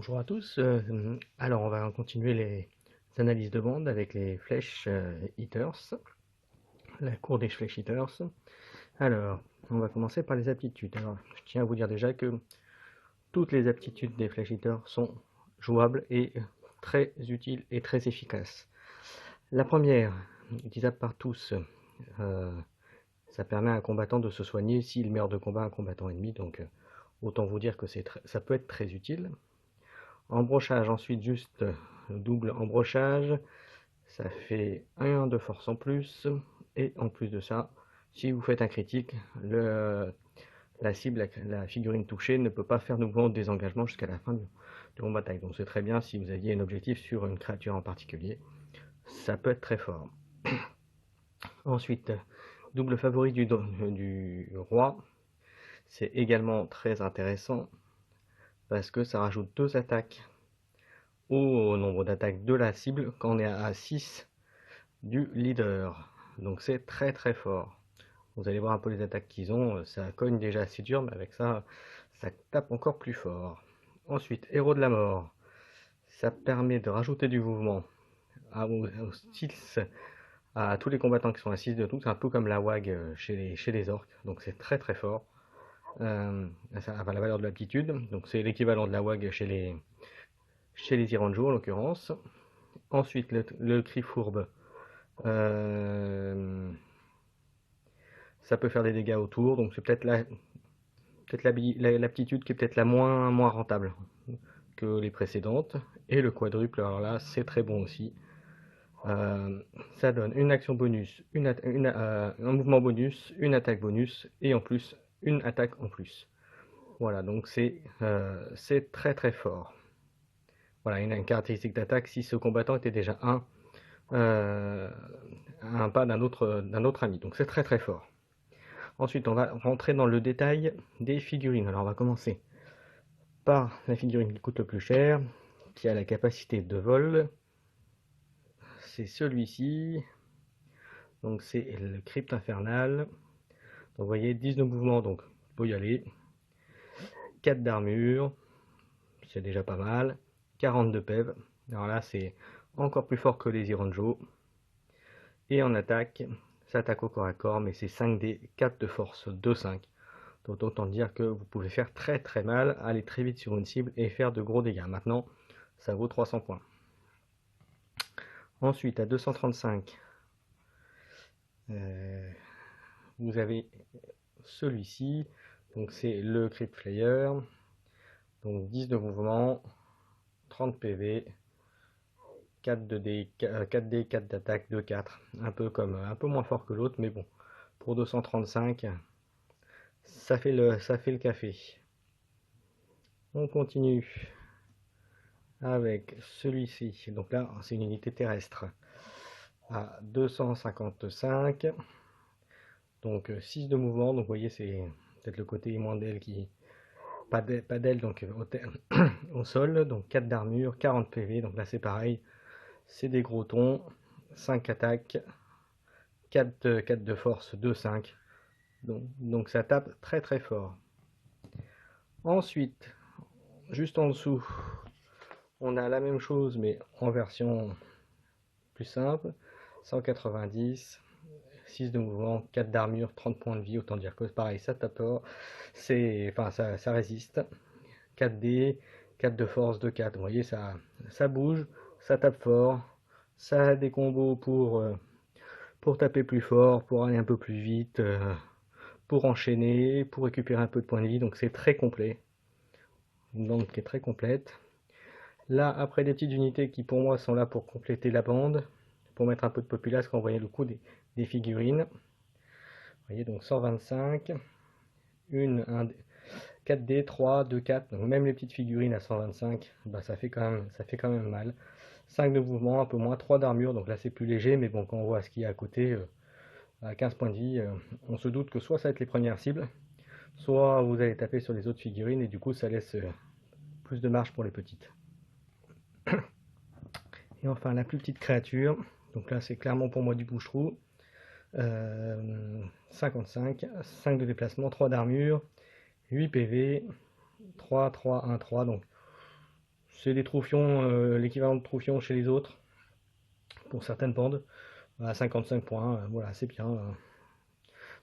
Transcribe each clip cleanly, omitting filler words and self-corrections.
Bonjour à tous. Alors, on va continuer les analyses de bande avec les flèches Eaters, la cour des flèches Eaters. Alors, on va commencer par les aptitudes. Alors, je tiens à vous dire déjà que toutes les aptitudes des flèches Eaters sont jouables et très utiles et très efficaces. La première, utilisable par tous, ça permet à un combattant de se soigner s'il meurt de combat à un combattant ennemi. Donc, autant vous dire que ça peut être très utile. Embrochage, ensuite juste double embrochage, ça fait 1 de force en plus, et en plus de ça, si vous faites un critique, la cible, la figurine touchée ne peut pas faire de mouvement de désengagement jusqu'à la fin du combat d'attaque. Donc c'est très bien si vous aviez un objectif sur une créature en particulier, ça peut être très fort. Ensuite, double favori du roi, c'est également très intéressant parce que ça rajoute 2 attaques au nombre d'attaques de la cible quand on est à 6 du leader. Donc c'est très très fort. Vous allez voir un peu les attaques qu'ils ont, ça cogne déjà assez dur, mais avec ça, ça tape encore plus fort. Ensuite, héros de la mort. Ça permet de rajouter du mouvement aux 6, à tous les combattants qui sont à 6 de tout. C'est un peu comme la WAG chez les orques, donc c'est très très fort. Ça a la valeur de l'aptitude, donc c'est l'équivalent de la WAG chez les Iranjo en l'occurrence. Ensuite, le cri fourbe. Euh, Ça peut faire des dégâts autour, donc c'est peut-être l'aptitude qui est peut-être la moins rentable que les précédentes. Et le quadruple, alors là, c'est très bon aussi. Ça donne une action bonus, un mouvement bonus, une attaque bonus, et en plus, une attaque en plus. Voilà, donc c'est très très fort. Voilà, il a une caractéristique d'attaque si ce combattant était déjà un pas d'un autre ami. Donc c'est très très fort. Ensuite, on va rentrer dans le détail des figurines. Alors, on va commencer par la figurine qui coûte le plus cher, qui a la capacité de vol. C'est celui-ci. Donc, c'est le crypte infernal. Donc, vous voyez, 10 de mouvement, donc il faut y aller. 4 d'armure, c'est déjà pas mal. 40 de PEV. Alors là, c'est encore plus fort que les Ironjo. Et en attaque, ça attaque au corps à corps, mais c'est 5D, 4 de force, 2-5. Donc autant dire que vous pouvez faire très très mal, aller très vite sur une cible et faire de gros dégâts. Maintenant, ça vaut 300 points. Ensuite, à 235, vous avez celui-ci. Donc c'est le Crypt Flyer. Donc 10 de mouvement, 30 PV, 4 de D, 4D, 4 d'attaque, 2, 4. Un peu moins fort que l'autre, mais bon. Pour 235, ça fait le café. On continue avec celui-ci. Donc là, c'est une unité terrestre à 255. Donc 6 de mouvement. Donc vous voyez, c'est peut-être le côté moins d'aile qui. Pas d'aile, donc au sol. Donc 4 d'armure, 40 PV. Donc là, c'est pareil. C'est des gros tons. 5 attaques, 4 de force, 2, 5. Donc ça tape très très fort. Ensuite, juste en dessous, on a la même chose, mais en version plus simple. 190, 6 de mouvement, 4 d'armure, 30 points de vie, autant dire que pareil, ça tape fort, enfin, ça résiste. 4D, 4 de force, 2, 4, vous voyez, ça bouge, ça tape fort, ça a des combos pour taper plus fort, pour aller un peu plus vite, pour enchaîner, pour récupérer un peu de points de vie, donc c'est très complet, une bande qui est très complète. Là, après des petites unités qui pour moi sont là pour compléter la bande, pour mettre un peu de populace quand vous voyez le coup des figurines. Vous voyez donc 125, 4D, 3, 2, 4, donc même les petites figurines à 125, bah ça fait quand même mal. 5 de mouvement, un peu moins, 3 d'armure, donc là c'est plus léger, mais bon, quand on voit ce qu'il y a à côté, à 15 points de vie, on se doute que soit ça va être les premières cibles, soit vous allez taper sur les autres figurines, et du coup ça laisse plus de marge pour les petites. Et enfin la plus petite créature, donc là c'est clairement pour moi du bouche-trou, 55, 5 de déplacement, 3 d'armure, 8 PV, 3, 3, 1, 3, donc C'est des troufions, l'équivalent de troufions chez les autres, pour certaines bandes, à 55 points, voilà, c'est bien.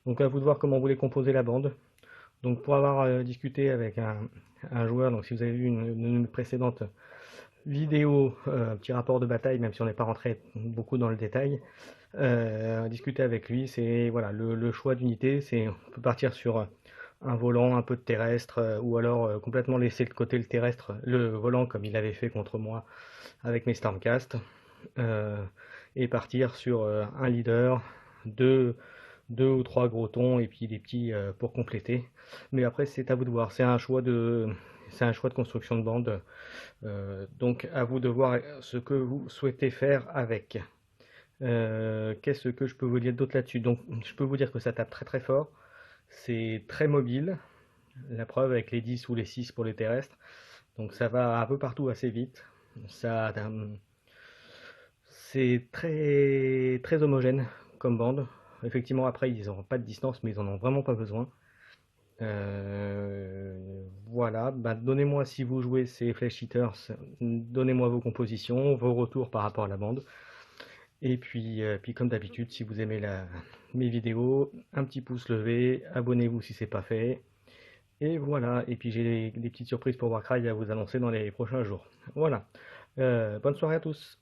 Donc à vous de voir comment vous voulez composer la bande. Donc pour avoir discuté avec un joueur, donc si vous avez vu une précédente vidéo, un petit rapport de bataille, même si on n'est pas rentré beaucoup dans le détail, discuter avec lui, c'est voilà le choix d'unité, c'est on peut partir sur un volant, un peu de terrestre, ou alors complètement laisser de côté le terrestre, le volant comme il avait fait contre moi avec mes Stormcast, euh, et partir sur un leader, deux ou trois gros tons et puis des petits pour compléter. Mais après c'est à vous de voir, c'est un choix de construction de bande, donc à vous de voir ce que vous souhaitez faire avec. Qu'est-ce que je peux vous dire d'autre là-dessus? Donc je peux vous dire que ça tape très très fort, c'est très mobile, la preuve avec les 10 ou les 6 pour les terrestres, donc ça va un peu partout assez vite, ça, c'est très, très homogène comme bande. Effectivement, après, ils n'auront pas de distance, mais ils en ont vraiment pas besoin. Voilà, bah, donnez-moi si vous jouez ces Flash Hitters, donnez-moi vos compositions, vos retours par rapport à la bande. Et puis comme d'habitude, si vous aimez mes vidéos, un petit pouce levé, abonnez-vous si c'est pas fait. Et voilà, et puis j'ai des petites surprises pour Warcry à vous annoncer dans les prochains jours. Voilà, bonne soirée à tous.